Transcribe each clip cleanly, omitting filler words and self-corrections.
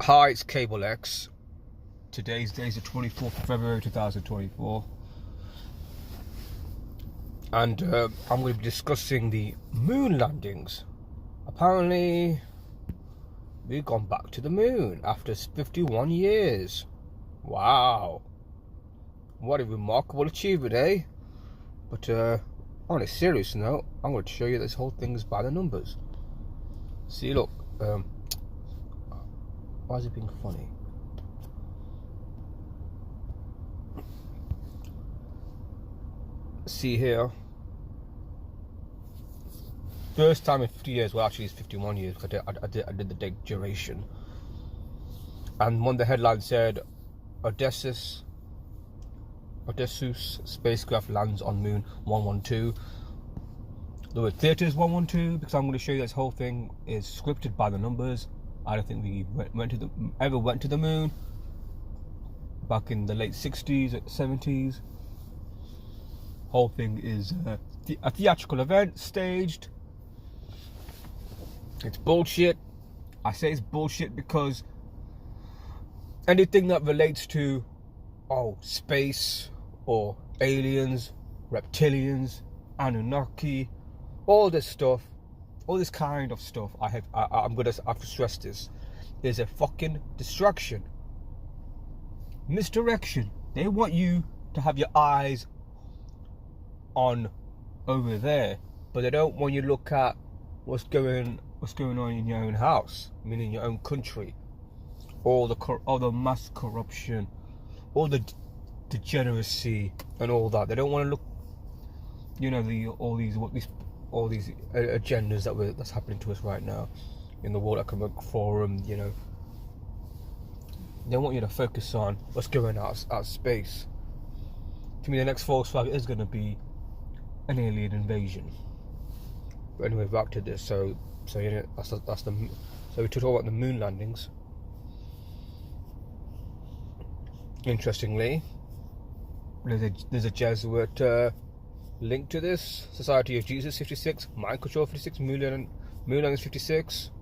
Hi, it's Cable X. Today's day is the 24th of February 2024. And I'm going to be discussing the moon landings. Apparently, we've gone back to the moon after 51 years. Wow. What a remarkable achievement, eh? But on a serious note, I'm going to show you this whole thing is by the numbers. See, look. Why is it being funny? See here. First time in 50 years, well actually it's 51 years because I did the date duration. And one of the headlines said, Odysseus spacecraft lands on moon 112. The word theatre is 112 because I'm going to show you this whole thing is scripted by the numbers. I don't think we ever went to the moon back in the late 60s, 70s. Whole thing is a theatrical event, staged. It's bullshit. I say it's bullshit because anything that relates to space or aliens, reptilians, Anunnaki, all this stuff, all this kind of stuff, I'm gonna have to stress this, is a fucking distraction, misdirection. They want you to have your eyes on over there, but they don't want you to look at what's going on in your own house, meaning your own country, all the mass corruption, all the degeneracy and all that. They don't want to look, all these agendas that's happening to us right now in the World Economic Forum. They want you to focus on what's going on out space. To me, the next Volkswagen is going to be an alien invasion. But anyway, back to this. So we talk about the moon landings. Interestingly, there's a Jesuit link to this. Society of Jesus 56, Mind Control 56, moon landings 56.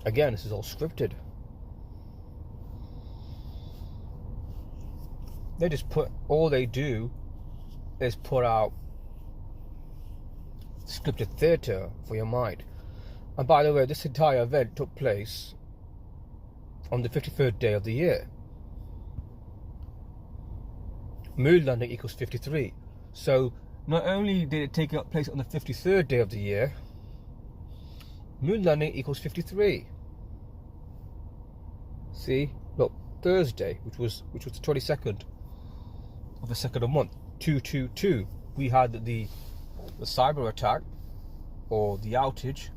Again, this is all scripted. All they do is put out scripted theatre for your mind. And by the way, this entire event took place on the 53rd day of the year. Moon landing equals 53. So not only did it take place on the 53rd day of the year, moon landing equals 53. See, look, Thursday, which was the 22nd of the second of month, 222. We had the cyber attack or the outage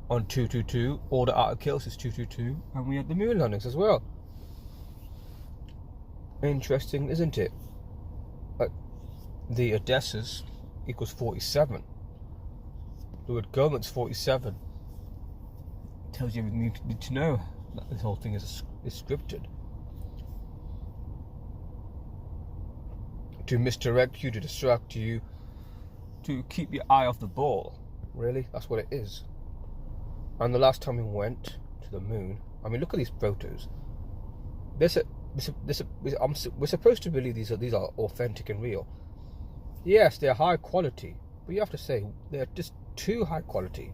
on 222. Order out of chaos is 222, and we had the moon landings as well. Interesting, isn't it? The Odysseus equals 47. The word government's 47. Tells you everything you need to know that this whole thing is scripted. To misdirect you, to distract you, to keep your eye off the ball. Really, that's what it is. And the last time we went to the moon, I mean, look at these photos. We're supposed to believe these are authentic and real. Yes, they're high quality, but you have to say they're just too high quality.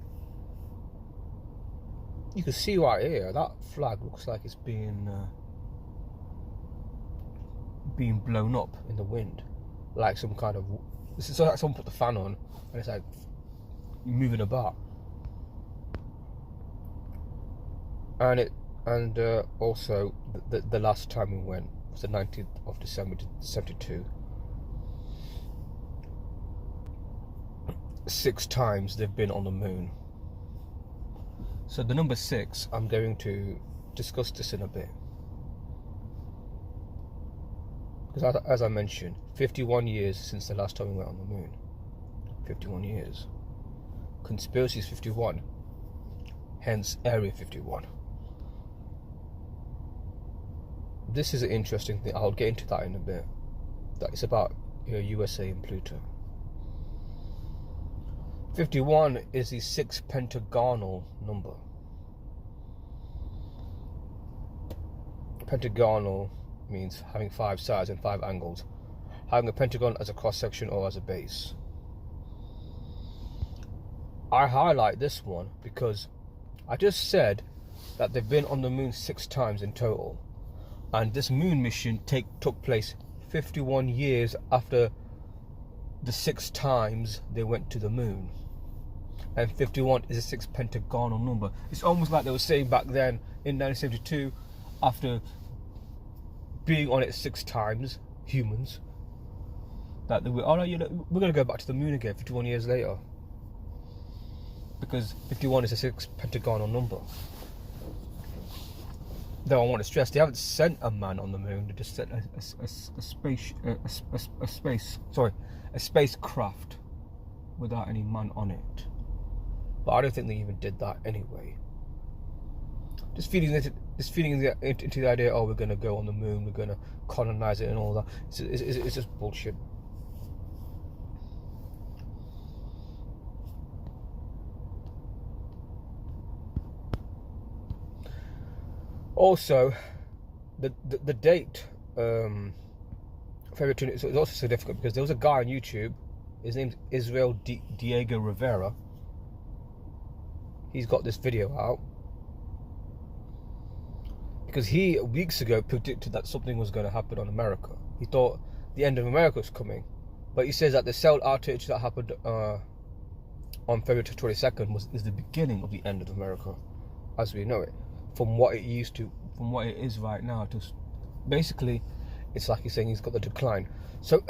You can see right here that flag looks like it's being blown up in the wind, like some kind of. This is like someone put the fan on and it's like moving about. And also the last time we went was the 19th of December 72. 6 times they've been on the moon. So the number 6, I'm going to discuss this in a bit. Because as I mentioned, 51 years since the last time we went on the moon. 51 years. Conspiracy is 51. Hence Area 51. This is an interesting thing. I'll get into that in a bit. That it's about USA and Pluto. 51 is the 6th pentagonal number. Pentagonal means having 5 sides and 5 angles. Having a pentagon as a cross section or as a base. I highlight this one because I just said that they've been on the moon 6 times in total, and this moon mission took place 51 years after the 6 times they went to the moon, and 51 is a 6th pentagonal number. It's almost like they were saying back then in 1972, after being on it 6 times, humans, that they were, oh no, you know, we're going to go back to the moon again 51 years later. Because 51 is a 6th pentagonal number. Though I want to stress, they haven't sent a man on the moon. They just sent a spacecraft without any man on it. But I don't think they even did that anyway. Just feeding into the idea, oh, we're going to go on the moon, we're going to colonize it and all that. It's just bullshit. Also, the date, February 20, so it's also significant because there was a guy on YouTube, his name's Israel Diego Rivera. He's got this video out because he, weeks ago, predicted that something was going to happen on America. He thought the end of America was coming. But he says that the cell outage that happened on February 22nd is the beginning of the end of America as we know it. From what it is right now, to basically, it's like he's saying he's got the decline. So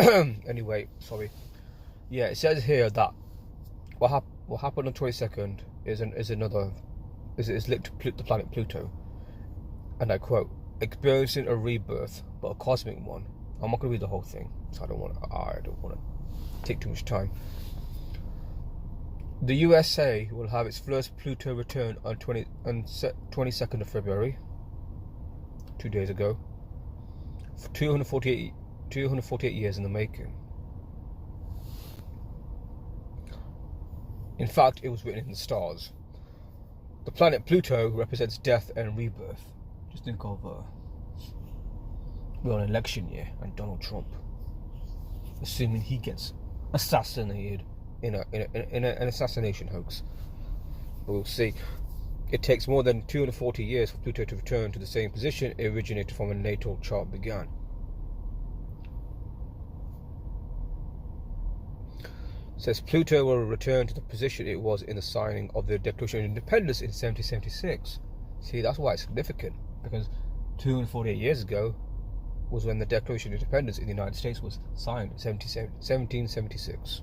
anyway, sorry. Yeah, it says here that what happened on 22nd is linked to the planet Pluto, and I quote, experiencing a rebirth, but a cosmic one. I'm not going to read the whole thing, so I don't want to take too much time. The USA will have its first Pluto return on 22nd of February, 2 days ago, for 248 years in the making. In fact, it was written in the stars. The planet Pluto represents death and rebirth. Just think of we're on election year and Donald Trump, assuming he gets assassinated in an assassination hoax. But we'll see. It takes more than 240 years for Pluto to return to the same position it originated from when the natal chart began. It says Pluto will return to the position it was in the signing of the Declaration of Independence in 1776. See, that's why it's significant, because 248 years ago was when the Declaration of Independence in the United States was signed in 1776.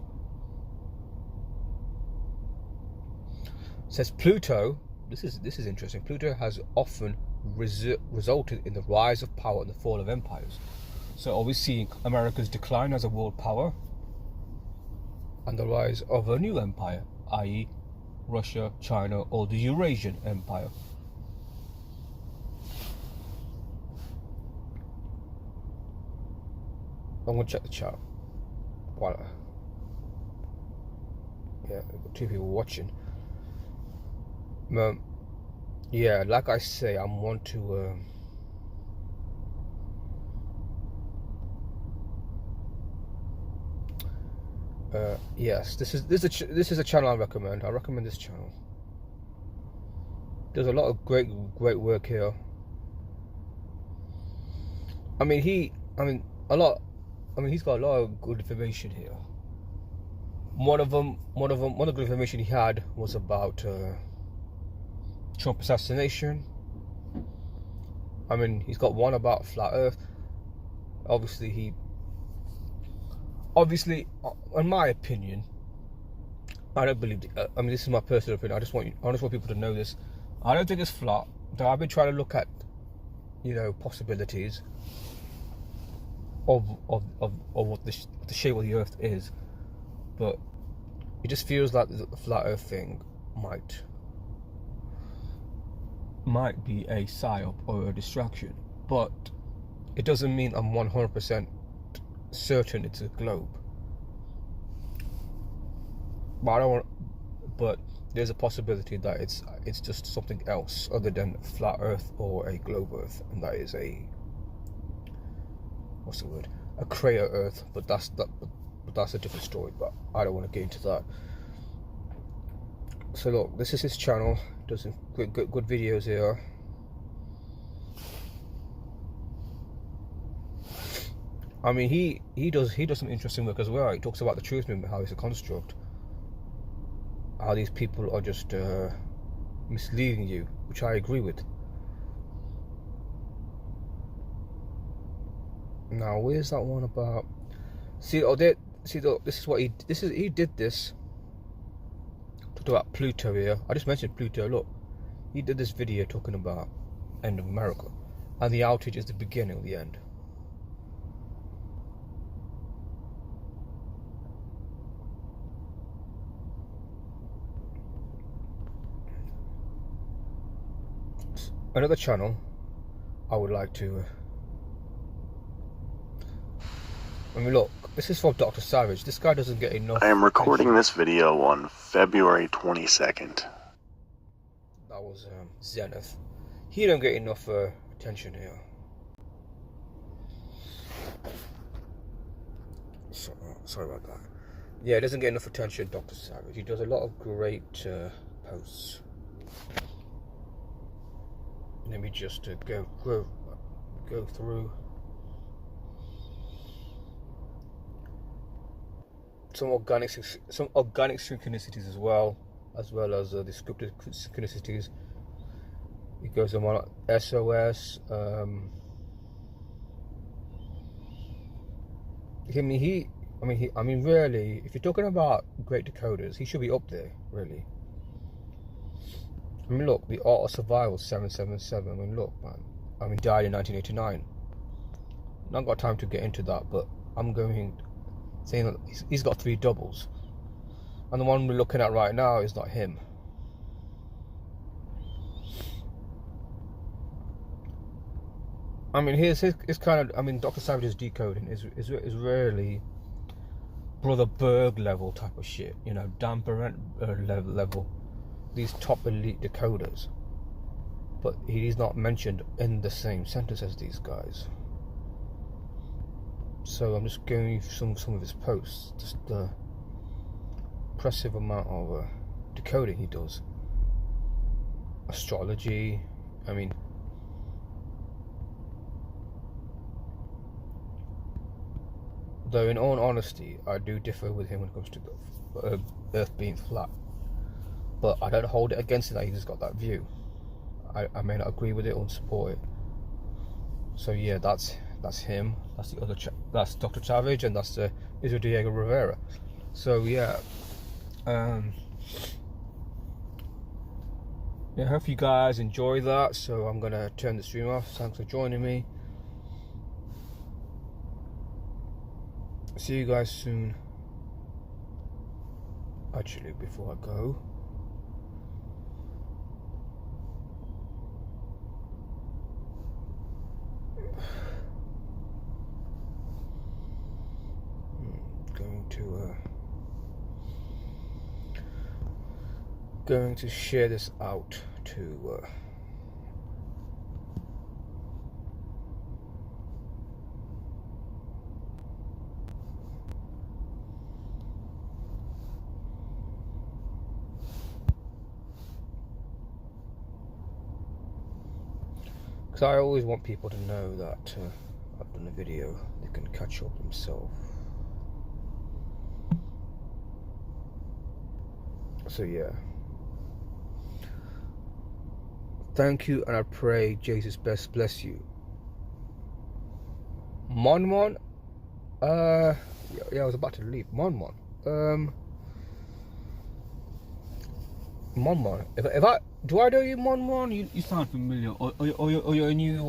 It says Pluto, this is interesting, Pluto has often resulted in the rise of power and the fall of empires. So are we seeing America's decline as a world power and the rise of a new empire, i.e. Russia, China, or the Eurasian Empire? I'm going to check the chat. Yeah, we've got 2 people watching. Yeah, like I say, I want to yes, this is a channel I recommend. I recommend this channel. There's a lot of great work here. He's got a lot of good information here. One of the good information he had was about Trump assassination. He's got one about flat Earth. Obviously, in my opinion, I don't believe it. This is my personal opinion. I just want people to know this. I don't think it's flat. I've been trying to look at, possibilities of what the shape of the Earth is, but it just feels like the flat Earth thing might be a psyop or a distraction, but it doesn't mean I'm 100% certain it's a globe. But but there's a possibility that it's just something else other than flat Earth or a globe Earth, and that is a a crater Earth. But that's a different story. But I don't want to get into that. So look, this is his channel. Does some good videos here. I mean, he does some interesting work as well. He talks about the truth movement, how it's a construct, how these people are just misleading you, which I agree with. Now, where's that one about? This is what he did this. Talked about Pluto here. I just mentioned Pluto. Look, he did this video talking about end of America, and the outage is the beginning of the end. Another channel I would like to I mean, look, this is from Dr. Savage. This guy doesn't get enough. I am recording this video on February 22nd. That was Zenith. He don't get enough attention here. Sorry about that. Yeah, he doesn't get enough attention, Dr. Savage. He does a lot of great posts. Let me just go through some organic synchronicities as well as the scripted synchronicities. It goes on SOS. I mean, really, if you're talking about great decoders, he should be up there, really. I mean, look, the Art of Survival 777. I mean, look, man. I mean, died in 1989. Not got time to get into that, but I'm saying that he's got 3 doubles, and the one we're looking at right now is not him. I mean, his kind of, I mean, Dr. Savage's decoding is really Brother Berg level type of shit, you know, Dan Parent level. These top elite decoders, but he's not mentioned in the same sentence as these guys. So I'm just going through some of his posts, just the impressive amount of decoding he does. Astrology, I mean, though in all honesty, I do differ with him when it comes to Earth being flat. But I don't hold it against him that he's got that view. I may not agree with it or support it. So yeah, that's him. That's the other. That's Dr. Savage, and that's Israel Diego Rivera. So yeah, I hope you guys enjoy that. So I'm gonna turn the stream off. Thanks for joining me. See you guys soon. Actually, before I go, going to share this out to because I always want people to know that I've done a video. They can catch up themselves. So yeah, thank you, and I pray Jesus best bless you. Mon, yeah, I was about to leave. Mon. If I do, I know you, Mon. You sound familiar, or you're a new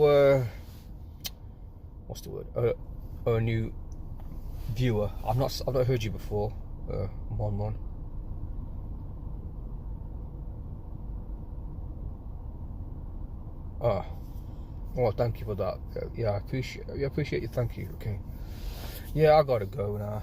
what's the word? A new viewer. I've not heard you before, Mon. Ah, well, thank you for that. Yeah, I appreciate you. Thank you. Okay. Yeah, I gotta go now.